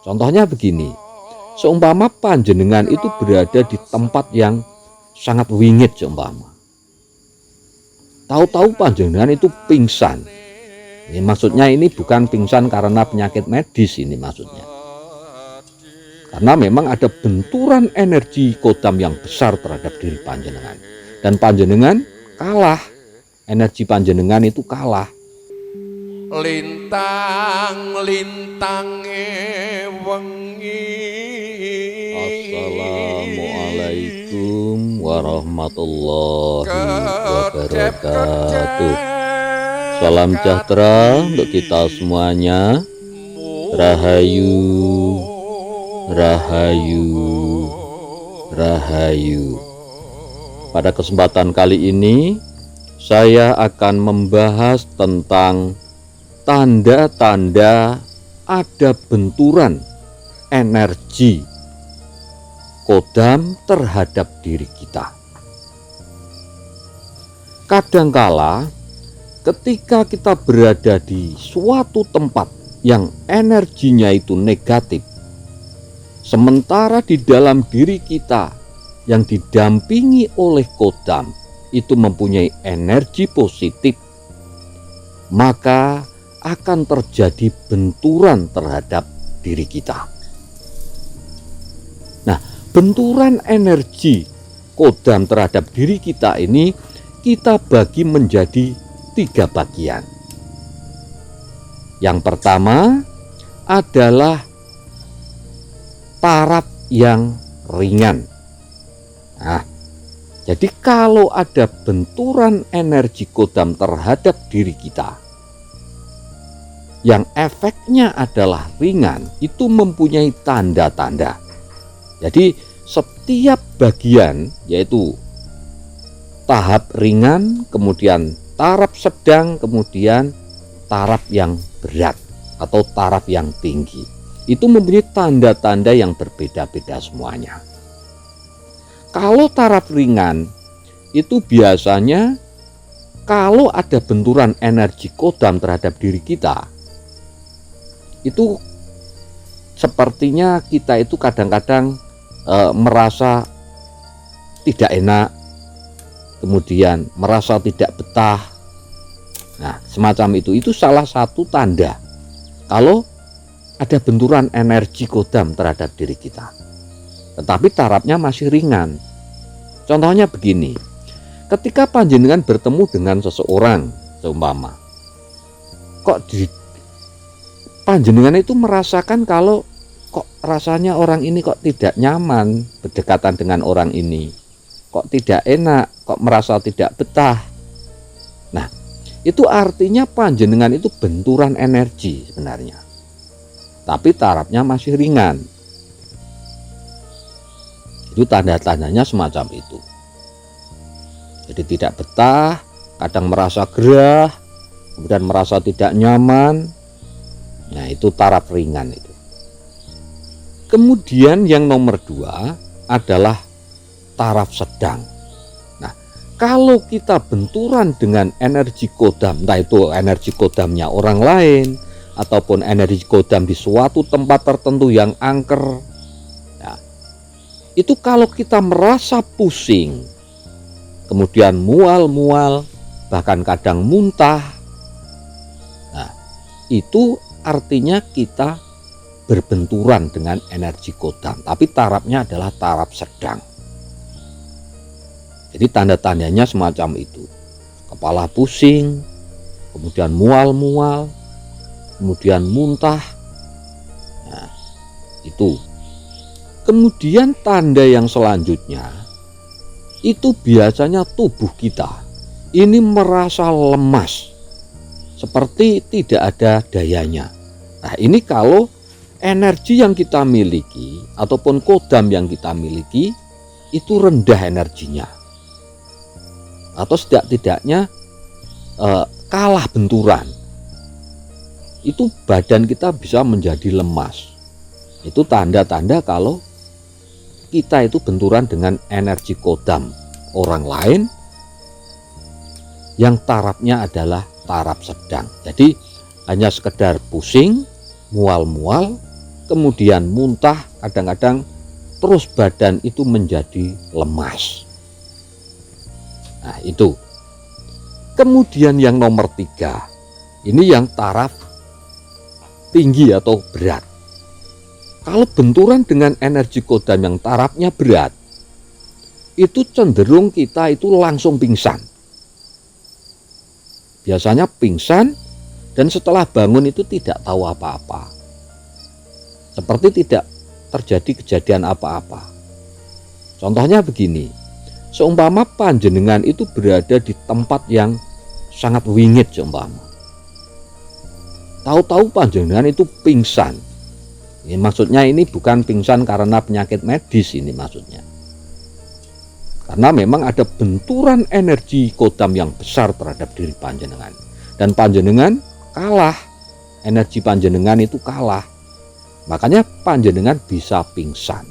Contohnya begini, seumpama panjenengan itu berada di tempat yang sangat wingit seumpama. Tahu-tahu panjenengan itu pingsan. Ini maksudnya ini bukan pingsan karena penyakit medis ini maksudnya. Karena memang ada benturan energi kodam yang besar terhadap diri panjenengan. Dan panjenengan kalah. Energi panjenengan itu kalah. Lintang-lintang wengi. Assalamualaikum warahmatullahi wabarakatuh. Salam sejahtera untuk kita semuanya. Rahayu, rahayu, rahayu. Pada kesempatan kali ini saya akan membahas tentang tanda-tanda ada benturan energi kodam terhadap diri kita. Kadangkala ketika kita berada di suatu tempat yang energinya itu negatif, sementara di dalam diri kita yang didampingi oleh kodam itu mempunyai energi positif, maka akan terjadi benturan terhadap diri kita. Nah, benturan energi kodam terhadap diri kita ini kita bagi menjadi 3 bagian. Yang pertama adalah taraf yang ringan. Nah, jadi kalau ada benturan energi kodam terhadap diri kita yang efeknya adalah ringan, itu mempunyai tanda-tanda. Jadi setiap bagian, yaitu tahap ringan, kemudian taraf sedang, kemudian taraf yang berat atau taraf yang tinggi, itu mempunyai tanda-tanda yang berbeda-beda semuanya. Kalau taraf ringan itu biasanya kalau ada benturan energi kodam terhadap diri kita, itu sepertinya kita itu kadang-kadang merasa tidak enak, kemudian merasa tidak betah. Nah, semacam itu salah satu tanda kalau ada benturan energi kodam terhadap diri kita, tetapi tarafnya masih ringan. Contohnya begini, ketika panjenengan bertemu dengan seseorang seumpama, kok panjenengan itu merasakan kalau kok rasanya orang ini kok tidak nyaman berdekatan dengan orang ini, kok tidak enak, kok merasa tidak betah. Nah, itu artinya panjenengan itu benturan energi sebenarnya, tapi tarafnya masih ringan. Itu tanda-tandanya semacam itu. Jadi tidak betah, kadang merasa gerah, kemudian merasa tidak nyaman. Nah, itu taraf ringan itu. Kemudian yang nomor 2 adalah taraf sedang. Nah, kalau kita benturan dengan energi kodam, entah itu energi kodamnya orang lain ataupun energi kodam di suatu tempat tertentu yang angker, itu kalau kita merasa pusing, kemudian mual-mual, bahkan kadang muntah, nah itu artinya kita berbenturan dengan energi kodam, tapi tarafnya adalah taraf sedang. Jadi tanda-tandanya semacam itu. Kepala pusing, kemudian mual-mual, kemudian muntah. Nah, itu. Kemudian tanda yang selanjutnya itu biasanya tubuh kita ini merasa lemas, seperti tidak ada dayanya. Nah, ini kalau energi yang kita miliki ataupun kodam yang kita miliki itu rendah energinya, atau setidak-tidaknya kalah benturan, itu badan kita bisa menjadi lemas. Itu tanda-tanda kalau kita itu benturan dengan energi kodam orang lain yang tarafnya adalah taraf sedang. Jadi hanya sekedar pusing, mual-mual, kemudian muntah, kadang-kadang terus badan itu menjadi lemas. Nah itu. Kemudian yang nomor 3, ini yang taraf tinggi atau berat. Kalau benturan dengan energi kodam yang tarafnya berat, itu cenderung kita itu langsung pingsan. Biasanya pingsan dan setelah bangun itu tidak tahu apa-apa. Seperti tidak terjadi kejadian apa-apa. Contohnya begini, seumpama panjenengan itu berada di tempat yang sangat wingit seumpama. Tahu-tahu panjenengan itu pingsan. Ini maksudnya ini bukan pingsan karena penyakit medis ini maksudnya. Karena memang ada benturan energi kodam yang besar terhadap diri panjenengan. Dan panjenengan kalah. Energi panjenengan itu kalah. Makanya panjenengan bisa pingsan.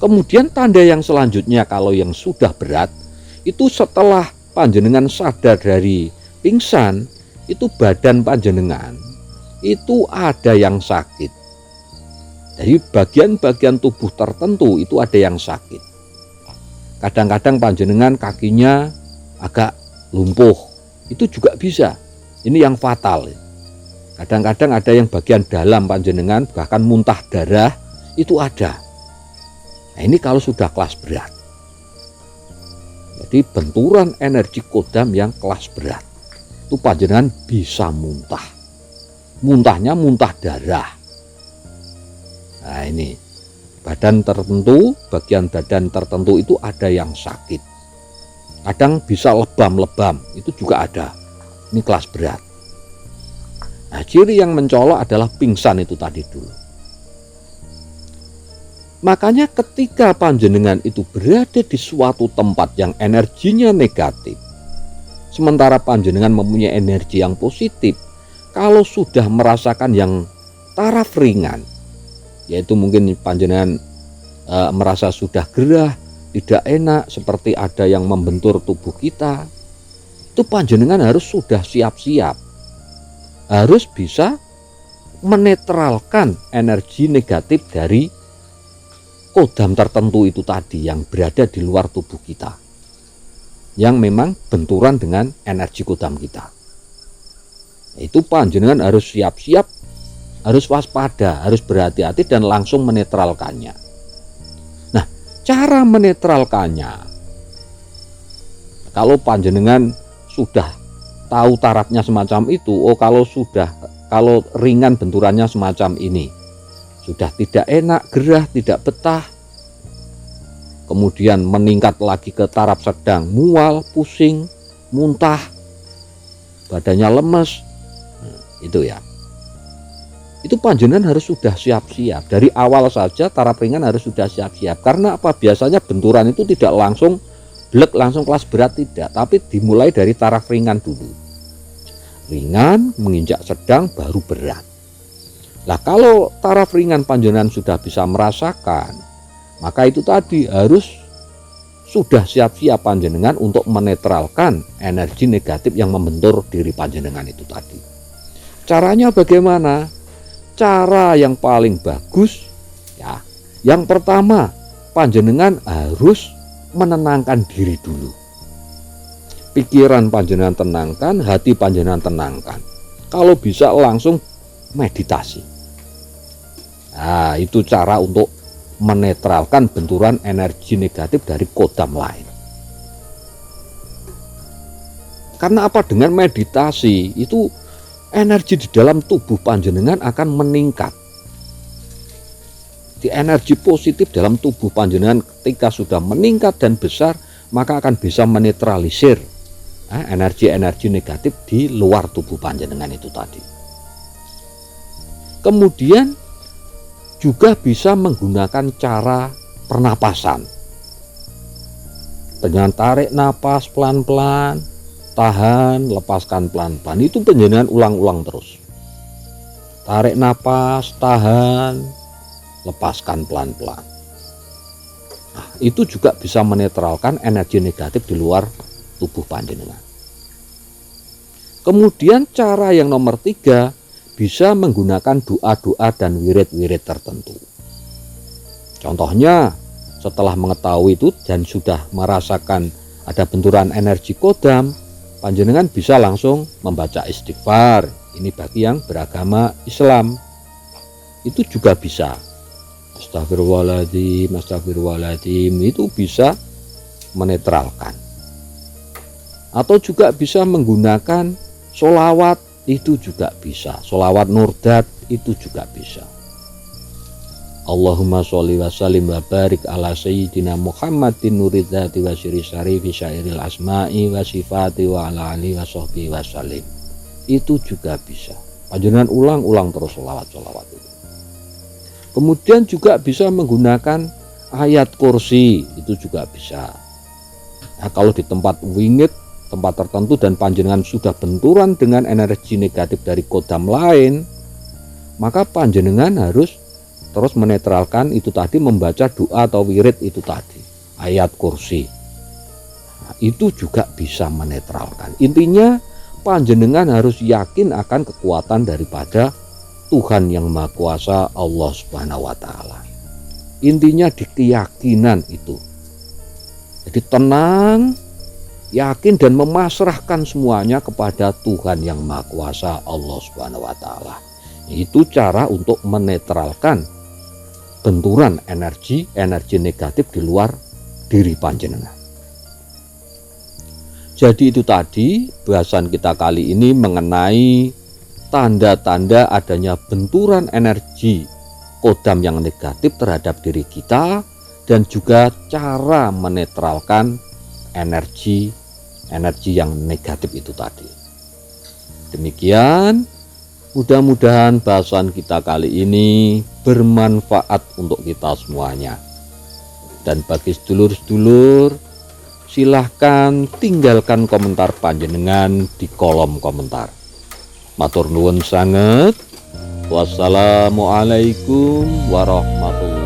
Kemudian tanda yang selanjutnya kalau yang sudah berat, itu setelah panjenengan sadar dari pingsan, itu badan panjenengan itu ada yang sakit. Dari bagian-bagian tubuh tertentu itu ada yang sakit. Kadang-kadang panjenengan kakinya agak lumpuh, itu juga bisa. Ini yang fatal. Kadang-kadang ada yang bagian dalam panjenengan bahkan muntah darah, itu ada. Nah ini kalau sudah kelas berat. Jadi benturan energi kodam yang kelas berat, itu panjenengan bisa muntah. Muntahnya muntah darah. Nah ini badan tertentu, bagian badan tertentu itu ada yang sakit. Kadang bisa lebam-lebam, itu juga ada. Ini kelas berat. Nah ciri yang mencolok adalah pingsan itu tadi dulu. Makanya ketika panjenengan itu berada di suatu tempat yang energinya negatif, sementara panjenengan mempunyai energi yang positif, kalau sudah merasakan yang taraf ringan, yaitu mungkin panjenengan merasa sudah gerah, tidak enak, seperti ada yang membentur tubuh kita, itu panjenengan harus sudah siap-siap, harus bisa menetralkan energi negatif dari kodam tertentu itu tadi yang berada di luar tubuh kita, yang memang benturan dengan energi kodam kita. Itu panjenengan harus siap-siap, harus waspada, harus berhati-hati dan langsung menetralkannya. Nah, cara menetralkannya, kalau panjenengan sudah tahu tarafnya semacam itu, kalau ringan benturannya semacam ini, sudah tidak enak, gerah, tidak betah, kemudian meningkat lagi ke taraf sedang, mual, pusing, muntah, badannya lemes, itu ya, itu panjenengan harus sudah siap-siap dari awal saja. Taraf ringan harus sudah siap-siap. Karena apa? Biasanya benturan itu tidak langsung blek langsung kelas berat, tidak, tapi dimulai dari taraf ringan dulu, ringan menginjak sedang baru berat. Nah kalau taraf ringan panjenengan sudah bisa merasakan, maka itu tadi harus sudah siap-siap panjenengan untuk menetralkan energi negatif yang membentur diri panjenengan itu tadi. Caranya bagaimana? Cara yang paling bagus ya, yang pertama panjenengan harus menenangkan diri dulu. Pikiran panjenengan tenangkan, hati panjenengan tenangkan. Kalau bisa langsung meditasi. Nah, itu cara untuk menetralkan benturan energi negatif dari kodam lain. Karena apa? Dengan meditasi itu energi di dalam tubuh panjenengan akan meningkat. Di energi positif dalam tubuh panjenengan ketika sudah meningkat dan besar, maka akan bisa menetralisir energi-energi negatif di luar tubuh panjenengan itu tadi. Kemudian juga bisa menggunakan cara pernapasan. Dengan tarik napas pelan-pelan, tahan, lepaskan pelan-pelan. Itu panjenengan ulang-ulang terus. Tarik napas, tahan, lepaskan pelan-pelan. Nah, itu juga bisa menetralkan energi negatif di luar tubuh panjenengan. Kemudian cara yang nomor 3, bisa menggunakan doa-doa dan wirid-wirid tertentu. Contohnya, setelah mengetahui itu dan sudah merasakan ada benturan energi kodam, panjenengan bisa langsung membaca istighfar. Ini bagi yang beragama Islam. Itu juga bisa. Astagfirullahaladzim, astagfirullahaladzim, itu bisa menetralkan. Atau juga bisa menggunakan sholawat, itu juga bisa. Sholawat nurdat, itu juga bisa. Allahumma sholli wa sallim wa barik ala sayyidina Muhammadin nuridati wa syiri syarifi syairil asma'i wa sifati wa ala alihi wa sahbihi wa sallim. Itu juga bisa. Panjenengan ulang-ulang terus sholawat-sholawat itu. Kemudian juga bisa menggunakan ayat kursi, itu juga bisa. Nah, kalau di tempat wingit, tempat tertentu dan panjenengan sudah benturan dengan energi negatif dari kodam lain, maka panjenengan harus terus menetralkan itu tadi, membaca doa atau wirid itu tadi, ayat kursi. Nah, itu juga bisa menetralkan. Intinya panjenengan harus yakin akan kekuatan daripada Tuhan yang Maha Kuasa, Allah Subhanahu wa Ta'ala. Intinya di keyakinan itu. Jadi tenang, yakin dan memasrahkan semuanya kepada Tuhan yang Maha Kuasa, Allah Subhanahu wa Ta'ala. Itu cara untuk menetralkan benturan energi negatif di luar diri panjenengan. Jadi itu tadi bahasan kita kali ini mengenai tanda-tanda adanya benturan energi kodam yang negatif terhadap diri kita, dan juga cara menetralkan energi yang negatif itu tadi. Demikian, mudah-mudahan bahasan kita kali ini bermanfaat untuk kita semuanya. Dan bagi sedulur-sedulur, silahkan tinggalkan komentar panjenengan di kolom komentar. Matur nuwun sanget. Wassalamualaikum warahmatullahi